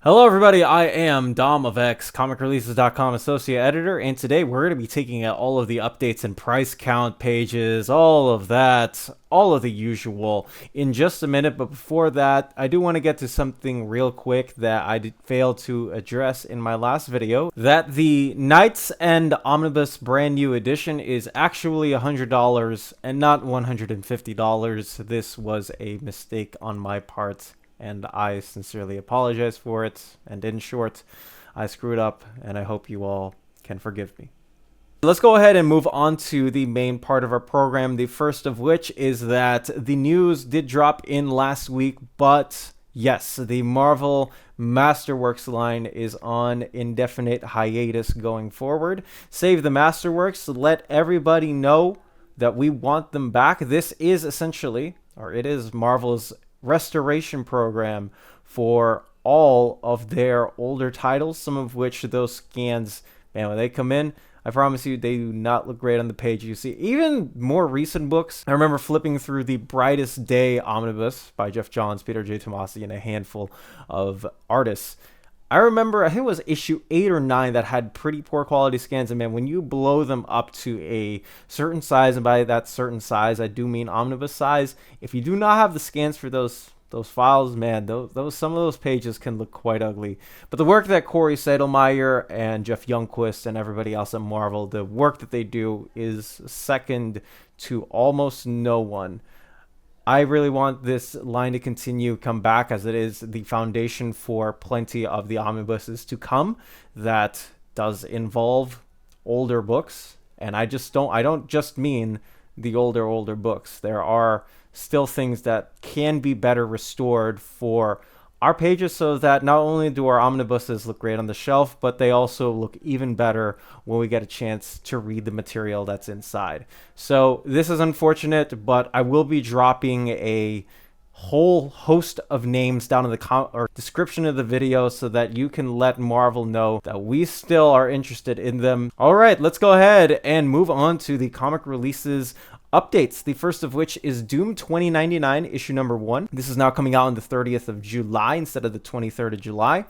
Hello everybody, I am Dom of X, comicreleases.com associate editor, and today we're going to be taking out all of the updates and price count pages, all of that, all of the usual in just a minute. But before that, I do want to get to something real quick that I failed to address in my last video, that the Knights End Omnibus brand new edition is actually $100 and not $150. This was a mistake on my part, and I sincerely apologize for it. And in short, I screwed up, and I hope you all can forgive me. Let's go ahead and move on to the main part of our program. The first of which is that the news did drop in last week, but yes, the Marvel Masterworks line is on indefinite hiatus going forward. Save the Masterworks. Let everybody know that we want them back. This is essentially, or it is Marvel's restoration program for all of their older titles, some of which those scans, man, when they come in, I promise you they do not look great on the page. You see even more recent books. I remember flipping through the Brightest Day Omnibus by Jeff Johns, Peter J. Tomasi, and a handful of artists. I remember, I think it was issue 8 or 9 that had pretty poor quality scans, and man, when you blow them up to a certain size, and by that certain size, I do mean omnibus size, if you do not have the scans for those files, man, those some of those pages can look quite ugly. But the work that Corey Seidelmeyer and Jeffyoungquist and everybody else at Marvel, the work that they do is second to almost no one. I really want this line to continue, come back, as it is the foundation for plenty of the omnibuses to come that does involve older books. And I don't just mean the older books. There are still things that can be better restored for our pages, so that not only do our omnibuses look great on the shelf, but they also look even better when we get a chance to read the material that's inside. So this is unfortunate, but I will be dropping a whole host of names down in the description of the video so that you can let Marvel know that we still are interested in them. All right, let's go ahead and move on to the comic releases updates. The first of which is Doom 2099 issue number 1. This is now coming out on the 30th of July instead of the 23rd of July.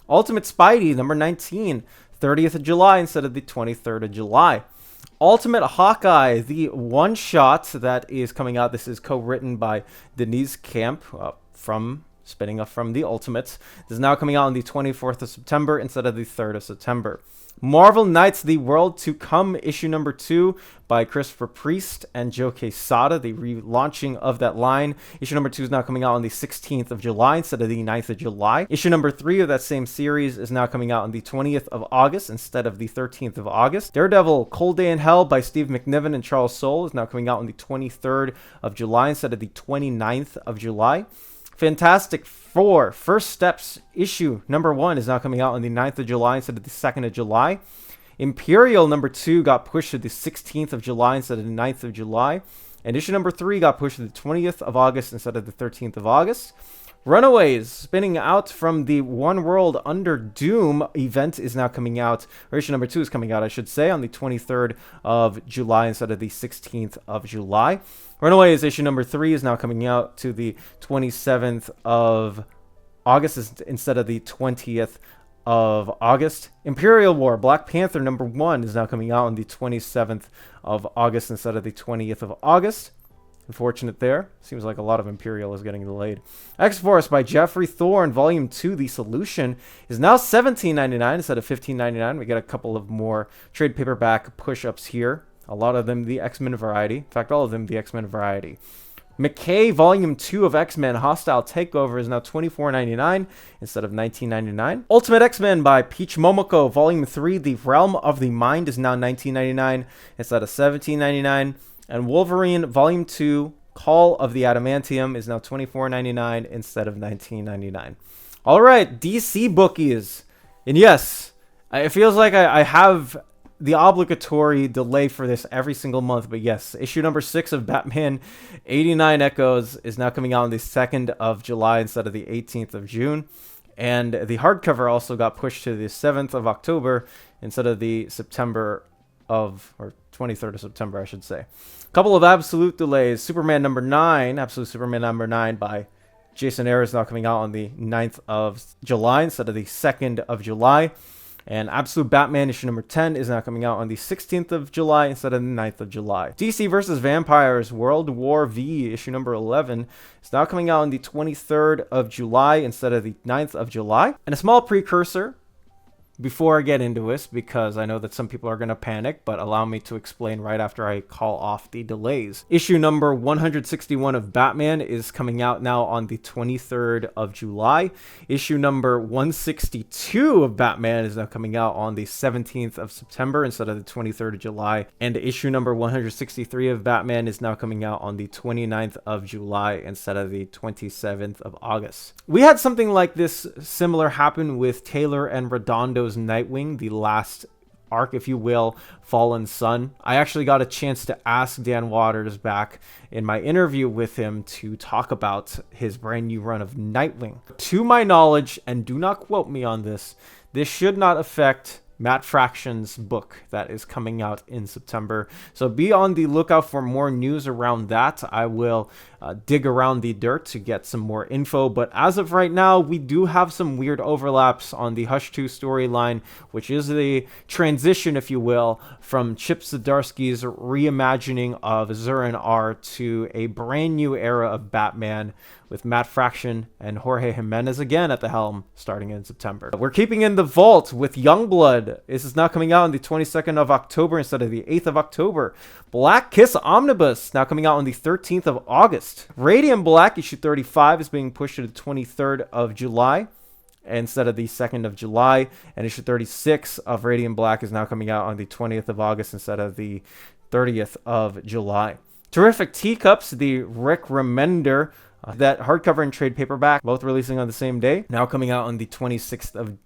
Ultimate Spidey number 19, 30th of July instead of the 23rd of July. Ultimate Hawkeye, the one shot that is coming out. This is co-written by Denise Camp spinning off from the Ultimates. This is now coming out on the 24th of September instead of the 3rd of September. Marvel Knights, The World to Come, issue number 2 by Christopher Priest and Joe Quesada, the relaunching of that line. Issue number 2 is now coming out on the 16th of July instead of the 9th of July. Issue number 3 of that same series is now coming out on the 20th of August instead of the 13th of August. Daredevil, Cold Day in Hell by Steve McNiven and Charles Soule is now coming out on the 23rd of July instead of the 29th of July. Fantastic Four, First Steps, issue number 1 is now coming out on the 9th of July instead of the 2nd of July. Imperial number 2 got pushed to the 16th of July instead of the 9th of July. And issue number 3 got pushed to the 20th of August instead of the 13th of August. Runaways, spinning out from the One World Under Doom event, is now coming out, or issue number 2 is coming out, I should say, on the 23rd of July instead of the 16th of July. Runaways, issue number 3 is now coming out to the 27th of August instead of the 20th of August. Imperial War, Black Panther number 1 is now coming out on the 27th of August instead of the 20th of August. Unfortunate there. Seems like a lot of Imperial is getting delayed. X-Force by Jeffrey Thorne, Volume 2, The Solution, is now $17.99 instead of $15.99. We get a couple of more trade paperback push-ups here. A lot of them the X-Men variety. In fact, all of them the X-Men variety. McKay, Volume 2 of X-Men Hostile Takeover is now $24.99 instead of $19.99. Ultimate X-Men by Peach Momoko, Volume 3, The Realm of the Mind is now $19.99 instead of $17.99. And Wolverine, Volume 2, Call of the Adamantium is now $24.99 instead of $19.99. All right, DC bookies. And yes, it feels like I have the obligatory delay for this every single month, but yes, issue number 6 of Batman 89 Echoes is now coming out on the 2nd of July instead of the 18th of June. And the hardcover also got pushed to the 7th of October instead of the 23rd of September, I should say. A couple of absolute delays. Absolute Superman number 9 by Jason Aaron is now coming out on the 9th of July instead of the 2nd of July. And Absolute Batman issue number 10 is now coming out on the 16th of July instead of the 9th of July. DC vs. Vampires World War V issue number 11 is now coming out on the 23rd of July instead of the 9th of July. And a small precursor before I get into this, because I know that some people are going to panic, but allow me to explain right after I call off the delays. Issue number 161 of Batman is coming out now on the 23rd of July. Issue number 162 of Batman is now coming out on the 17th of September instead of the 23rd of July. And issue number 163 of Batman is now coming out on the 29th of July instead of the 27th of August. We had something like this similar happen with Taylor and Redondo's Nightwing, the last arc, if you will, Fallen Sun. I actually got a chance to ask Dan Waters back in my interview with him to talk about his brand new run of Nightwing. To my knowledge, and do not quote me on this should not affect Matt Fraction's book that is coming out in September. So be on the lookout for more news around that. I will dig around the dirt to get some more info. But as of right now, we do have some weird overlaps on the H2 storyline, which is the transition, if you will, from Chip Zdarsky's reimagining of Zur-En-Arrh to a brand new era of Batman with Matt Fraction and Jorge Jimenez again at the helm starting in September. We're keeping in the vault with Youngblood. This is now coming out on the 22nd of October instead of the 8th of October. Black Kiss Omnibus now coming out on the 13th of August. Radiant Black issue 35 is being pushed to the 23rd of July instead of the 2nd of July. And issue 36 of Radiant Black is now coming out on the 20th of August instead of the 30th of July. Terrific Teacups, the Rick Remender, that hardcover and trade paperback, both releasing on the same day, now coming out on the 26th of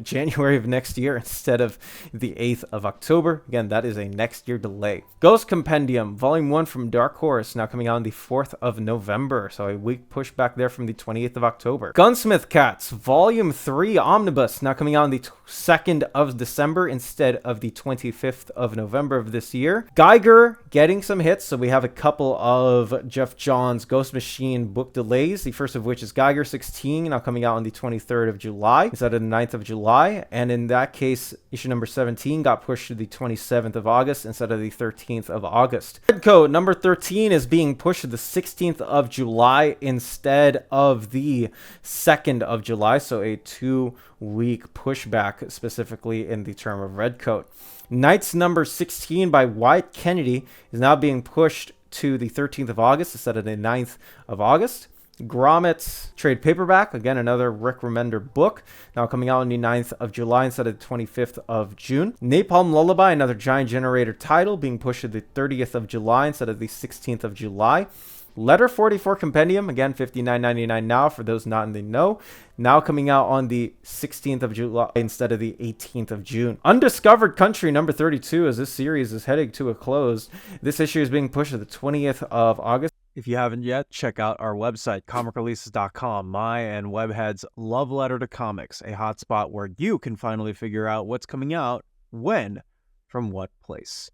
January of next year instead of the 8th of October. Again, that is a next year delay. Ghost Compendium, Volume 1 from Dark Horse, now coming out on the 4th of November. So a week push back there from the 28th of October. Gunsmith Cats, Volume 3 Omnibus, now coming out on the 2nd of December instead of the 25th of November of this year. Geiger getting some hits. So we have a couple of Jeff Johns Ghost Machine book delays. The first of which is Geiger 16, now coming out on the 23rd of July instead of the 9th of July, and in that case issue number 17 got pushed to the 27th of August instead of the 13th of August. Redcoat number 13 is being pushed to the 16th of July instead of the 2nd of July, so a 2-week pushback specifically in the term of Redcoat. Knights number 16 by Wyatt Kennedy is now being pushed to the 13th of August instead of the 9th of August. Gromit's trade paperback, again another Rick Remender book, now coming out on the 9th of July instead of the 25th of June. Napalm Lullaby, another Giant Generator title, being pushed to the 30th of July instead of the 16th of July. Letter 44 Compendium, again $59.99 now for those not in the know, now coming out on the 16th of July instead of the 18th of June. Undiscovered Country number 32, as this series is heading to a close. This issue is being pushed to the 20th of August. If you haven't yet, check out our website, comicreleases.com. My and Webhead's love letter to comics, a hotspot where you can finally figure out what's coming out, when, from what place.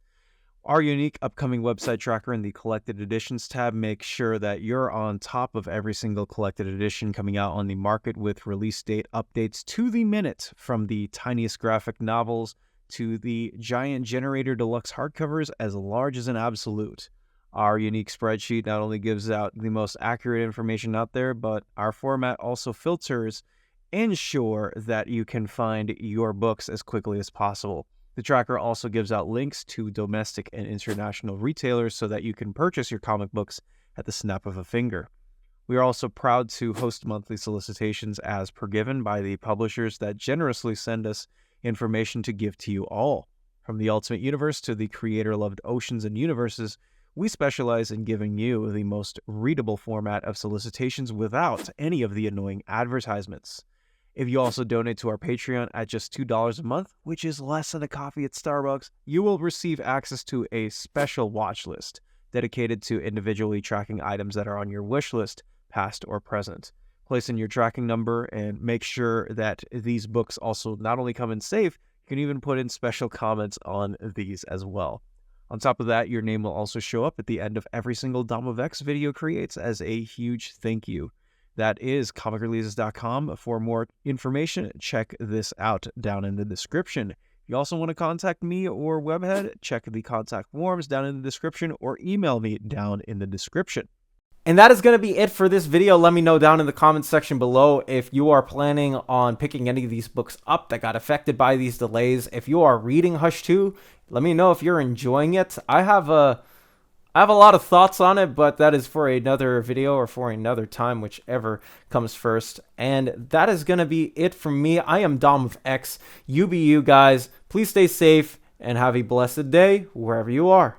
Our unique upcoming website tracker in the Collected Editions tab makes sure that you're on top of every single collected edition coming out on the market with release date updates to the minute, from the tiniest graphic novels to the Giant Generator Deluxe hardcovers as large as an absolute. Our unique spreadsheet not only gives out the most accurate information out there, but our format also filters and ensure that you can find your books as quickly as possible. The tracker also gives out links to domestic and international retailers so that you can purchase your comic books at the snap of a finger. We are also proud to host monthly solicitations as per given by the publishers that generously send us information to give to you all. From the Ultimate Universe to the creator-loved Oceans and Universes, we specialize in giving you the most readable format of solicitations without any of the annoying advertisements. If you also donate to our Patreon at just $2 a month, which is less than a coffee at Starbucks, you will receive access to a special watch list dedicated to individually tracking items that are on your wish list, past or present. Place in your tracking number and make sure that these books also not only come in safe, you can even put in special comments on these as well. On top of that, your name will also show up at the end of every single Dom of X video creates as a huge thank you. That is comicreleases.com. For more information, check this out down in the description. If you also want to contact me or Webhead, check the contact forms down in the description or email me down in the description. And that is going to be it for this video. Let me know down in the comments section below if you are planning on picking any of these books up that got affected by these delays. If you are reading Hush 2, let me know if you're enjoying it. I have a lot of thoughts on it, but that is for another video or for another time, whichever comes first. And that is going to be it from me. I am Dom of X. You be you, guys. Please stay safe and have a blessed day wherever you are.